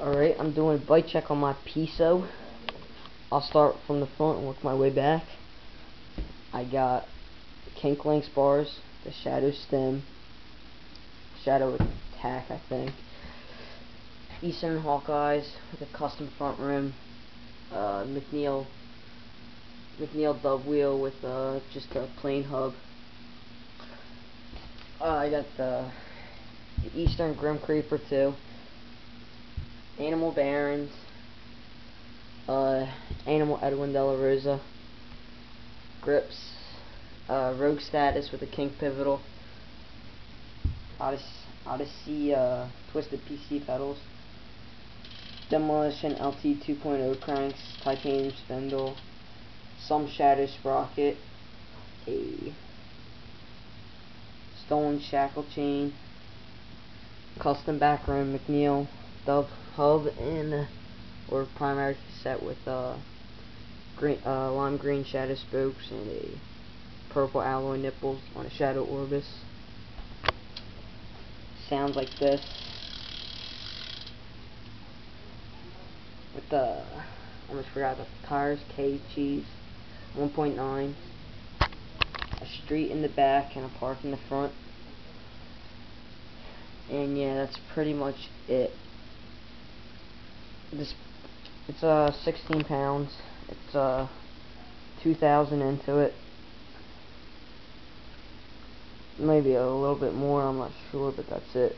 Alright, I'm doing a bite check on my piso. I'll start from the front and work my way back. I got kink linx bars, the shadow stem, shadow attack I think, Eastern Hawkeyes with a custom front rim, macneil dub wheel with just a plain hub. I got the Eastern Grim Creeper too, Animal Barons, Animal Edwin delrosa, grips, Rogue status with a kink pivotal, Odessey twisted PC pedals, Demolition LT 2.0 cranks, titanium spindle, some shadow sproket, a stolen shackel chain, custom back rim macneil dub hub, and or primary cassette with lime green shadow spokes and a purple alloy nipples on a shadow orbis. Sounds like this. With the almost forgot the tires, K cheese 1.9, a street in the back and a park in the front. And yeah, that's pretty much it. It's 16 pounds. It's 2,000 into it. Maybe a little bit more, I'm not sure, but that's it.